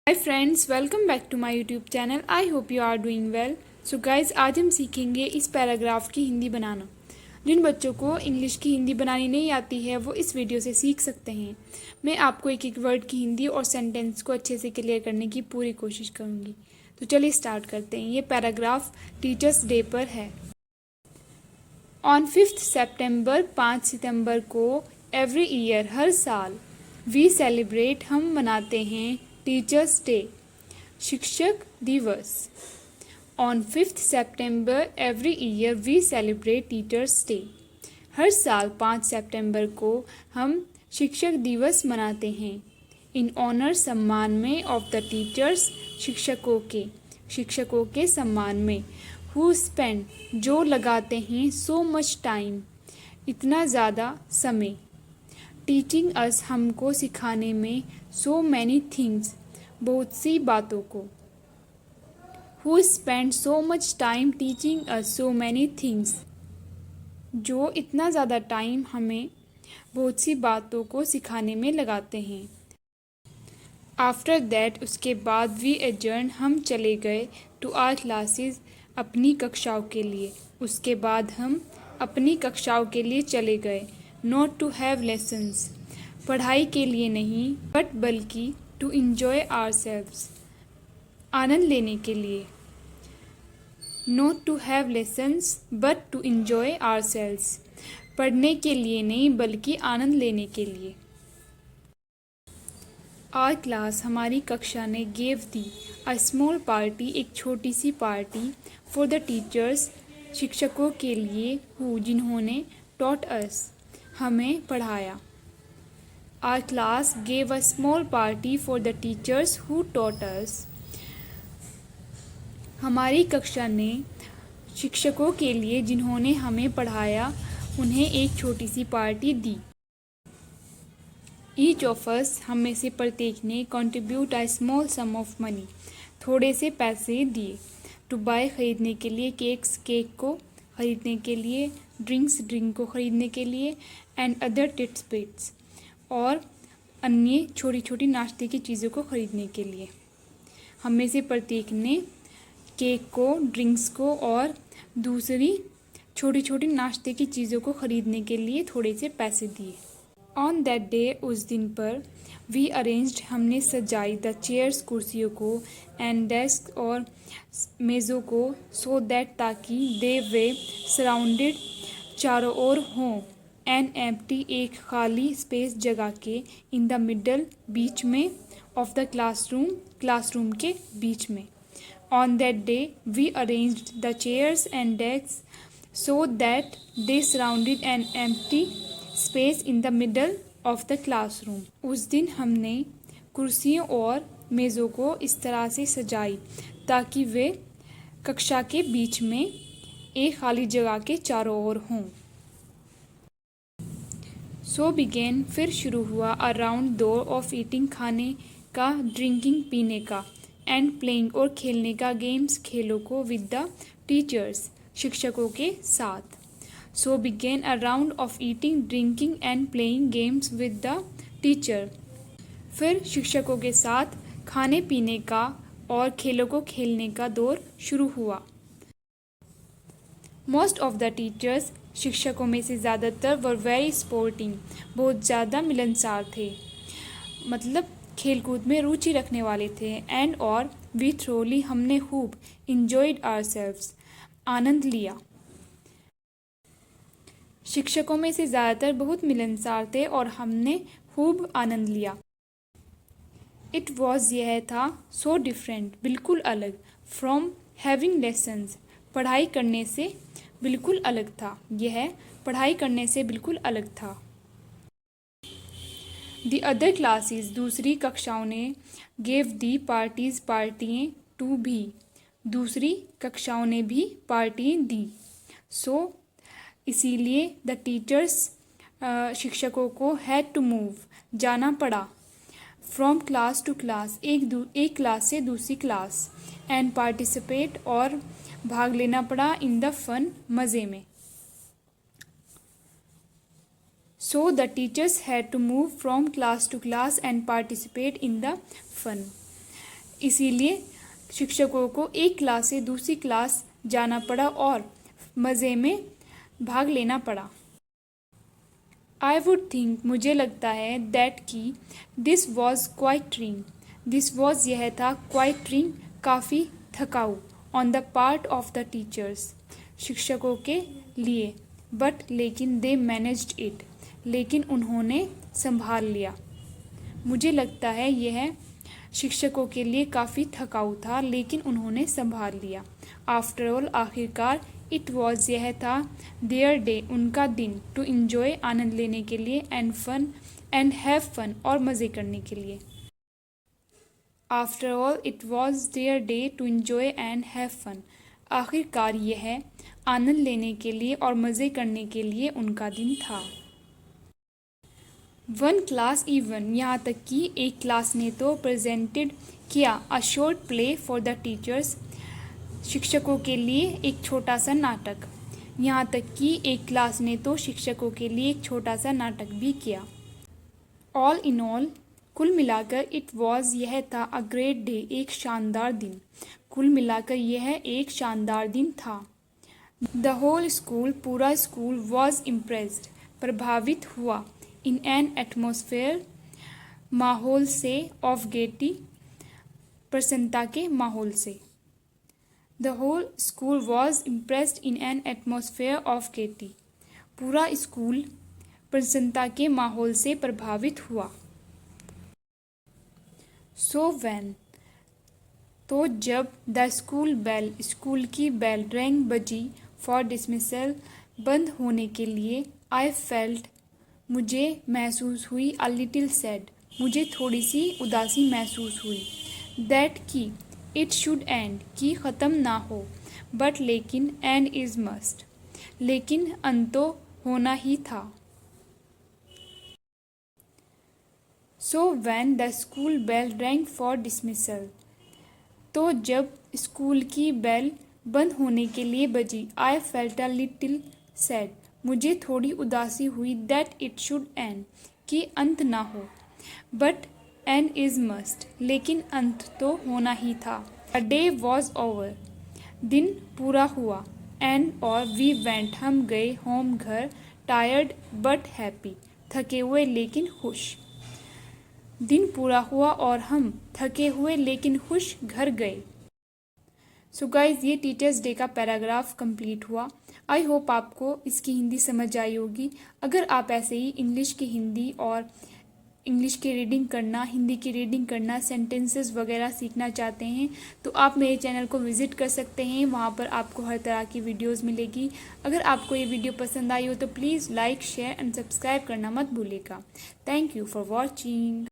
Hi friends, welcome back to my YouTube channel. I hope you are doing well. So guys, आज हम सीखेंगे इस paragraph की हिंदी बनाना। जिन बच्चों को इंग्लिश की हिंदी बनानी नहीं आती है वो इस वीडियो से सीख सकते हैं। मैं आपको एक एक वर्ड की हिंदी और सेंटेंस को अच्छे से क्लियर करने की पूरी कोशिश करूँगी। तो चलिए स्टार्ट करते हैं। ये पैराग्राफ टीचर्स डे पर है। ऑन 5 सितंबर 5 सितंबर को एवरी ईयर हर साल वी सेलिब्रेट हम मनाते हैं टीचर्स डे शिक्षक दिवस। On 5 September every year we celebrate teachers day. हर साल 5 सितंबर को हम शिक्षक दिवस मनाते हैं। इन ऑनर सम्मान में ऑफ द टीचर्स शिक्षकों के सम्मान में। हु स्पेंड जो लगाते हैं सो मच टाइम इतना ज़्यादा समय। टीचिंग अस हमको सिखाने में सो मैनी थिंग्स बहुत सी बातों को। Who spend so much time teaching us so many things जो इतना ज़्यादा टाइम हमें बहुत सी बातों को सिखाने में लगाते हैं। आफ्टर दैट उसके बाद वी एडजर्न हम चले गए टू आवर क्लासेस अपनी कक्षाओं के लिए। उसके बाद हम अपनी कक्षाओं के लिए चले गए। नॉट टू हैव लेसन्स पढ़ाई के लिए नहीं बट बल्कि टू इंजॉय आवरसेल्व्स आनंद लेने के लिए। Not to have lessons but to enjoy ourselves पढ़ने के लिए नहीं बल्कि आनंद लेने के लिए। आवर क्लास हमारी कक्षा ने गेव दी अ स्मॉल पार्टी एक छोटी सी पार्टी फॉर द टीचर्स शिक्षकों के लिए हु जिन्होंने टॉट अस हमें पढ़ाया। Our class gave a small party for the teachers who taught us. हमारी कक्षा ने शिक्षकों के लिए जिन्होंने हमें पढ़ाया उन्हें एक छोटी सी पार्टी दी। ईच ऑफ अस हम में से प्रत्येक ने contribute a small sum of money थोड़े से पैसे दिए। टू बाय खरीदने के लिए, केक्स केक को खरीदने के लिए, ड्रिंक्स ड्रिंक को खरीदने के लिए, एंड अदर टिट्स बिट्स और अन्य छोटी छोटी नाश्ते की चीज़ों को खरीदने के लिए। हम में से प्रत्येक ने केक को, ड्रिंक्स को और दूसरी छोटी छोटी नाश्ते की चीज़ों को खरीदने के लिए थोड़े से पैसे दिए। ऑन दैट डे उस दिन पर वी अरेंज्ड हमने सजाई द चेयर्स कुर्सियों को एंड डेस्क और मेज़ों को सो दैट ताकि दे वे सराउंडेड चारों ओर हों एन एम्प्टी एक खाली स्पेस जगह के इन द मिडल बीच में ऑफ द क्लासरूम के बीच में। On that day we arranged the chairs and desk so that they surrounded an empty space in the middle of the classroom. उस दिन हमने कुर्सियों और मेज़ों को इस तरह से सजाई ताकि वे कक्षा के बीच में एक खाली जगह के चारों ओर हों। सो बिगेन फिर शुरू हुआ अ राउंड डोर ऑफ ईटिंग खाने का, ड्रिंकिंग पीने का, एंड प्लेइंग और खेलने का, गेम्स खेलों को, विद द टीचर्स शिक्षकों के साथ। So began a round of eating drinking and playing games with the teacher. फिर शिक्षकों के साथ खाने पीने का और खेलों को खेलने का दौर शुरू हुआ। मोस्ट ऑफ द टीचर्स शिक्षकों में से ज़्यादातर वर वेरी स्पोर्टिंग बहुत ज़्यादा मिलनसार थे, मतलब खेलकूद में रुचि रखने वाले थे। एंड और वी थ्रोली हमने खूब इंजॉयड आवरसेल्व्स आनंद लिया। शिक्षकों में से ज़्यादातर बहुत मिलनसार थे और हमने खूब आनंद लिया। इट वॉज यह था, सो डिफरेंट बिल्कुल अलग, फ्रॉम हैविंग लेसन्स पढ़ाई करने से बिल्कुल अलग था। यह पढ़ाई करने से बिल्कुल अलग था। द अदर क्लासेस दूसरी कक्षाओं ने गेव दी पार्टीज पार्टियाँ टू भी दूसरी कक्षाओं ने भी पार्टी दी। सो इसीलिए द टीचर्स शिक्षकों को हैड टू मूव जाना पड़ा फ्रॉम क्लास टू क्लास एक क्लास से दूसरी क्लास, एंड पार्टिसिपेट और भाग लेना पड़ा इन द फन मज़े में। So the teachers had to move from class to class and participate in the fun. इसीलिए शिक्षकों को एक क्लास से दूसरी क्लास जाना पड़ा और मज़े में भाग लेना पड़ा। आई वुड थिंक, मुझे लगता है, दैट कि this was quite tiring, this was यह था, क्वाइट ट्रिंग काफ़ी थकाऊ, on the part of the teachers शिक्षकों के लिए, बट लेकिन दे मैनेज्ड इट, लेकिन उन्होंने संभाल लिया। मुझे लगता है यह शिक्षकों के लिए काफ़ी थकाऊ था, लेकिन उन्होंने संभाल लिया। आफ्टर ऑल, आखिरकार, इट वॉज यह था, देयर डे उनका दिन, टू इन्जॉय आनंद लेने के लिए, एंड हैव फन और मज़े करने के लिए। After all it was their day to enjoy and have fun, आखिरकार यह आनंद लेने के लिए और मज़े करने के लिए उनका दिन था। वन क्लास इवन, यहाँ तक कि एक क्लास ने तो प्रेजेंटेड किया a short play for the teachers, शिक्षकों के लिए एक छोटा सा नाटक। यहाँ तक कि एक क्लास ने तो शिक्षकों के लिए एक छोटा सा नाटक भी किया। ऑल इन ऑल, कुल मिलाकर, इट वॉज यह था, अ ग्रेट डे, एक शानदार दिन। कुल मिलाकर यह एक शानदार दिन था। द होल स्कूल, पूरा स्कूल, वॉज इम्प्रेस्ड, प्रभावित हुआ, इन एन एटमोसफेयर, माहौल से, ऑफ गेटी, प्रसन्नता के माहौल से। The whole school was impressed in an atmosphere of gaiety, पूरा स्कूल प्रसन्नता के माहौल से प्रभावित हुआ। सो व्हेन, तो जब, द स्कूल बेल, स्कूल की बेल, रैंग, बजी, फॉर डिसमिसल, बंद होने के लिए, आई फेल्ट, मुझे महसूस हुई, अ लिटिल सैड, मुझे थोड़ी सी उदासी महसूस हुई, दैट की, इट शुड एंड, कि ख़त्म ना हो, बट लेकिन, एंड इज मस्ट, लेकिन अंत तो होना ही था। So when the school bell rang for dismissal, तो जब स्कूल की बेल बंद होने के लिए बजी, I felt a little sad, मुझे थोड़ी उदासी हुई, दैट इट शुड एंड, कि अंत ना हो, बट एंड इज मस्ट, लेकिन अंत तो होना ही था। अ डे वॉज ओवर, दिन पूरा हुआ, एंड और, वी वेंट, हम गए, होम, घर, टायर्ड बट हैप्पी, थके हुए लेकिन खुश। दिन पूरा हुआ और हम थके हुए लेकिन खुश घर गए। सो गाइज, ये टीचर्स डे का पैराग्राफ कंप्लीट हुआ। आई होप आपको इसकी हिंदी समझ आई होगी। अगर आप ऐसे ही इंग्लिश की हिंदी और इंग्लिश की रीडिंग करना, हिंदी की रीडिंग करना, सेंटेंसेस वगैरह सीखना चाहते हैं तो आप मेरे चैनल को विजिट कर सकते हैं। वहाँ पर आपको हर तरह की वीडियोस मिलेगी। अगर आपको ये वीडियो पसंद आई हो तो please like, share and subscribe करना मत भूलिएगा। Thank you for watching.